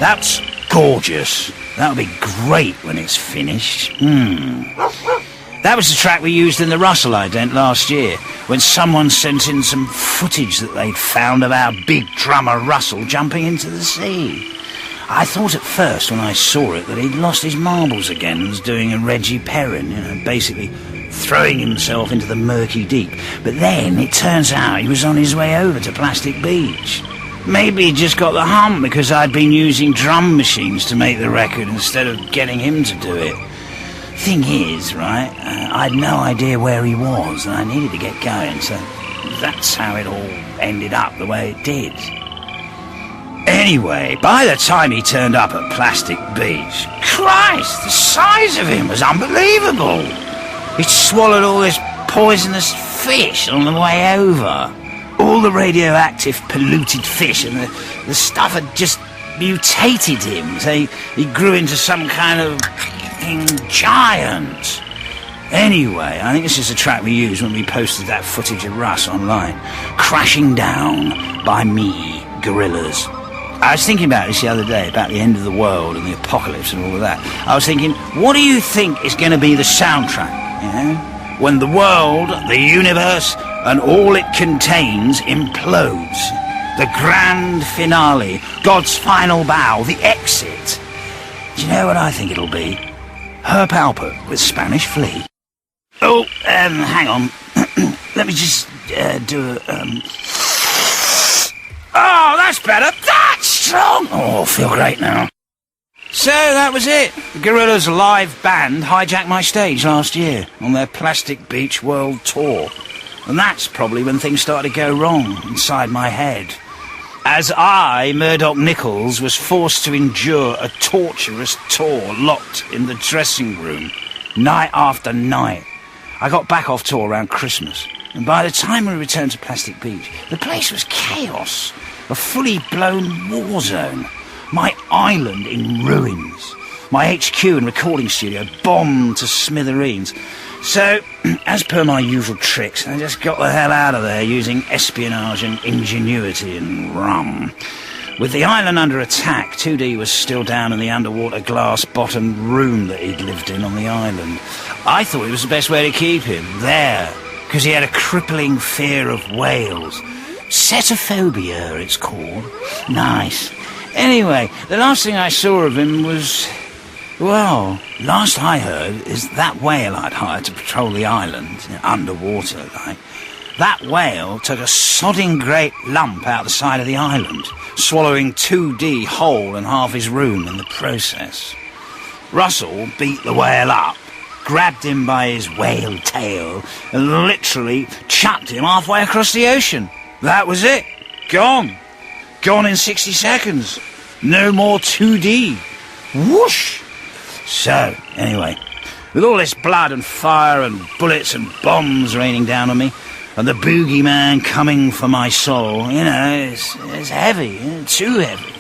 That's gorgeous. That'll be great when it's finished. That was the track we used in the Russell ident last year, when someone sent in some footage that they'd found of our big drummer Russell jumping into the sea. I thought at first when I saw it that he'd lost his marbles again and was doing a Reggie Perrin, basically throwing himself into the murky deep. But then it turns out he was on his way over to Plastic Beach. Maybe he just got the hump because I'd been using drum machines to make the record instead of getting him to do it. Thing is, right, I'd no idea where he was and I needed to get going, so that's how it all ended up the way it did. Anyway, by the time he turned up at Plastic Beach, Christ, the size of him was unbelievable. He'd swallowed all this poisonous fish on the way over. All the radioactive polluted fish, and the stuff had just mutated him, so he grew into some kind of giant. Anyway, I think this is the track we used when we posted that footage of Russ online. Crashing Down by me, Gorillaz. I was thinking about this the other day, about the end of the world and the apocalypse and all of that. I was thinking, what do you think is going to be the soundtrack, when the world, the universe, and all it contains implodes? The grand finale, God's final bow, the exit. Do you know what I think it'll be? Herb Alpert with Spanish Flea. Oh, hang on. Let me just do a... Oh, that's better. That's strong. Oh, I feel great now. So that was it. The Gorillaz live band hijacked my stage last year on their Plastic Beach World Tour. And that's probably when things started to go wrong inside my head. As I, Murdoc Nichols, was forced to endure a torturous tour locked in the dressing room, night after night. I got back off tour around Christmas, and by the time we returned to Plastic Beach, the place was chaos, a fully blown war zone. My island in ruins, my HQ and recording studio bombed to smithereens. So, as per my usual tricks, I just got the hell out of there using espionage and ingenuity and rum. With the island under attack, 2D was still down in the underwater glass-bottomed room that he'd lived in on the island. I thought it was the best way to keep him there, because he had a crippling fear of whales. Cetophobia, it's called. Nice. Anyway, the last thing I saw of him was... Well, last I heard is that whale I'd hired to patrol the island, underwater, like. That whale took a sodding great lump out the side of the island, swallowing 2D whole and half his room in the process. Russell beat the whale up, grabbed him by his whale tail, and literally chucked him halfway across the ocean. That was it. Gone. Gone in 60 seconds. No more 2D. Whoosh! So, anyway, with all this blood and fire and bullets and bombs raining down on me, and the boogeyman coming for my soul, it's heavy, too heavy.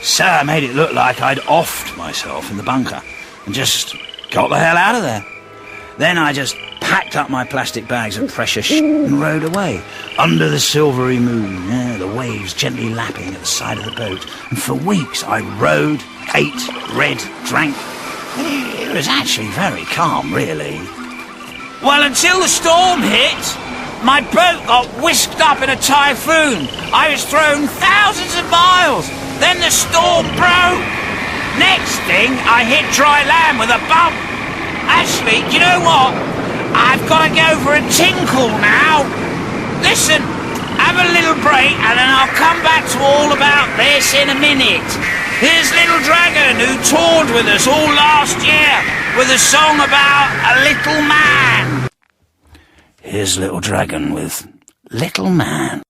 So I made it look like I'd offed myself in the bunker and just got the hell out of there. Then I just packed up my plastic bags of precious and rowed away, under the silvery moon, the waves gently lapping at the side of the boat. And for weeks I rowed, ate, read, drank. It was actually very calm, really. Well, until the storm hit, my boat got whisked up in a typhoon. I was thrown thousands of miles. Then the storm broke. Next thing, I hit dry land with a bump. Actually, you know what? I've got to go for a tinkle now. Listen, have a little break and then I'll come back to all about this in a minute. Here's Little Dragon, who toured with us all last year with a song about a little man. Here's Little Dragon with Little Man.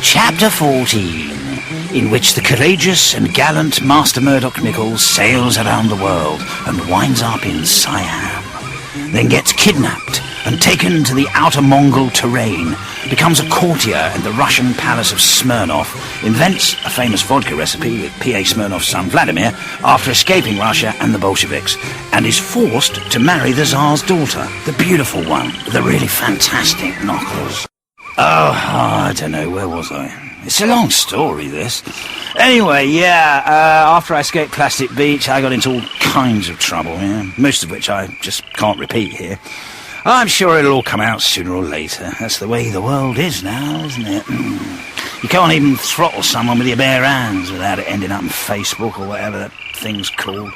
Chapter 14, in which the courageous and gallant Master Murdoc Nichols sails around the world and winds up in Siam, then gets kidnapped and taken to the outer Mongol terrain, becomes a courtier in the Russian palace of Smirnov, invents a famous vodka recipe with P.A. Smirnov's son Vladimir after escaping Russia and the Bolsheviks, and is forced to marry the Tsar's daughter, the beautiful one with the really fantastic knuckles. I don't know, where was I? It's a long story, this. Anyway, after I escaped Plastic Beach, I got into all kinds of trouble, most of which I just can't repeat here. I'm sure it'll all come out sooner or later. That's the way the world is now, isn't it? You can't even throttle someone with your bare hands without it ending up on Facebook or whatever that thing's called.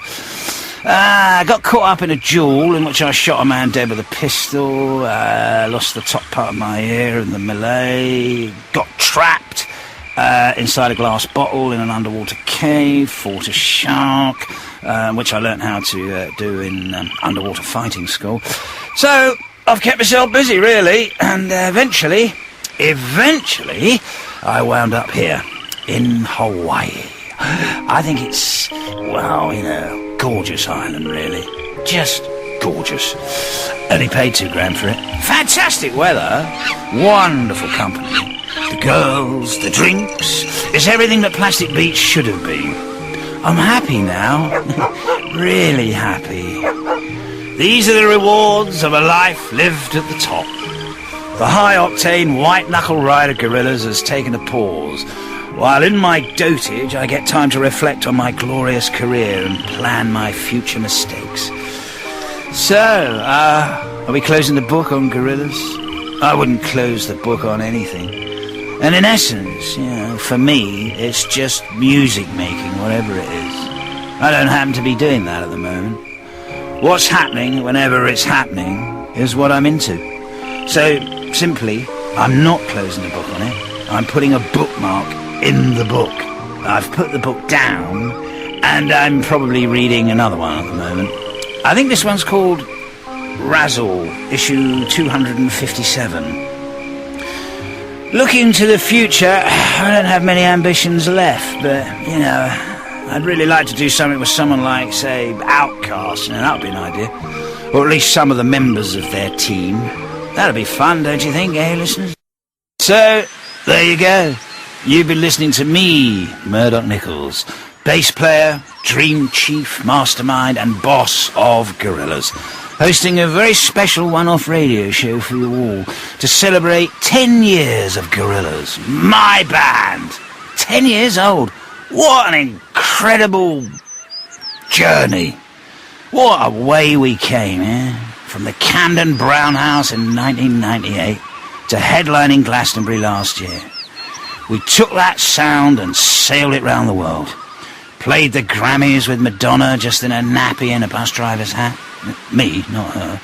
I got caught up in a duel in which I shot a man dead with a pistol, lost the top part of my ear in the melee, got trapped inside a glass bottle in an underwater cave, fought a shark, which I learnt how to do in underwater fighting school. So I've kept myself busy, really, and eventually, I wound up here in Hawaii. I think it's, gorgeous island, really. Just gorgeous. Only paid $2,000 for it. Fantastic weather. Wonderful company. The girls, the drinks. It's everything that Plastic Beach should have been. I'm happy now. Really happy. These are the rewards of a life lived at the top. The high-octane, white-knuckle ride of Gorillaz has taken a pause. While in my dotage, I get time to reflect on my glorious career and plan my future mistakes. So, are we closing the book on Gorillaz? I wouldn't close the book on anything. And in essence, for me, it's just music making, whatever it is. I don't happen to be doing that at the moment. What's happening whenever it's happening is what I'm into. So, simply, I'm not closing the book on it. I'm putting a bookmark in the book. I've put the book down, and I'm probably reading another one at the moment. I think this one's called Razzle, issue 257. Looking to the future, I don't have many ambitions left, but, I'd really like to do something with someone like, say, Outkast. That would be an idea. Or at least some of the members of their team. That'd be fun, don't you think, listeners? So, there you go. You've been listening to me, Murdoc Nichols, bass player, dream chief, mastermind and boss of Gorillaz, hosting a very special one-off radio show for you all to celebrate 10 years of Gorillaz, my band. 10 years old. What an incredible journey. What a way we came, From the Camden Brown House in 1998 to headlining Glastonbury last year. We took that sound and sailed it round the world. Played the Grammys with Madonna just in a nappy and a bus driver's hat. Me, not her.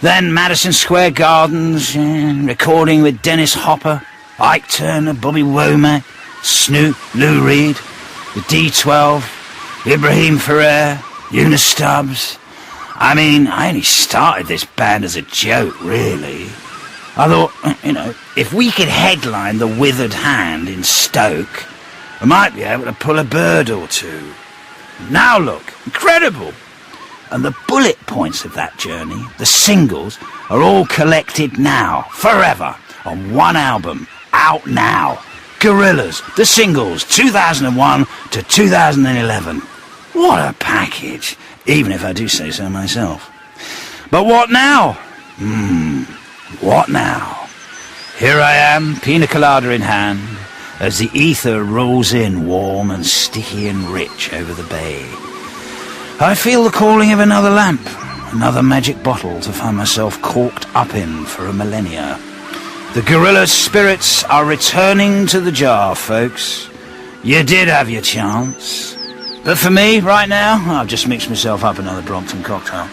Then Madison Square Gardens, recording with Dennis Hopper, Ike Turner, Bobby Womack, Snoop, Lou Reed, the D12, Ibrahim Ferrer, Eunice Stubbs. I only started this band as a joke, really. I thought, if we could headline the Withered Hand in Stoke, I might be able to pull a bird or two. Now look, incredible. And the bullet points of that journey, the singles, are all collected now, forever, on one album, out now. Gorillaz, the singles, 2001 to 2011. What a package, even if I do say so myself. But what now? What now? Here I am, pina colada in hand, as the ether rolls in warm and sticky and rich over the bay. I feel the calling of another lamp, another magic bottle to find myself corked up in for a millennia. The Gorillaz spirits are returning to the jar, folks. You did have your chance. But for me, right now, I've just mixed myself up another Brompton cocktail.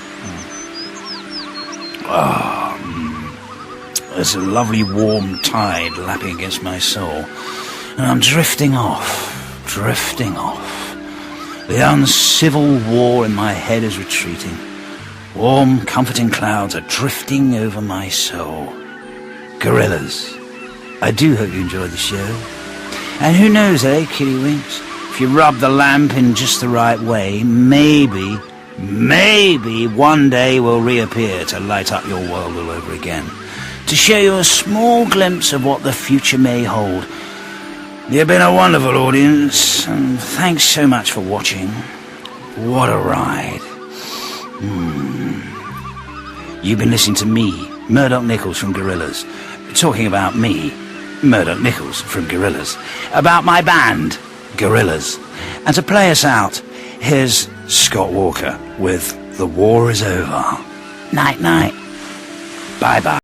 There's a lovely warm tide lapping against my soul, and I'm drifting off. The uncivil war in my head is retreating. Warm, comforting clouds are drifting over my soul. Gorillaz, I do hope you enjoyed the show. And who knows, Kitty Winks? If you rub the lamp in just the right way, maybe one day will reappear to light up your world all over again, to show you a small glimpse of what the future may hold. You've been a wonderful audience, and thanks so much for watching. What a ride. You've been listening to me, Murdoc Nichols from Gorillaz, talking about me, Murdoc from Gorillaz, about my band, Gorillaz. And to play us out, here's Scott Walker with The War Is Over. Night, night. Bye-bye.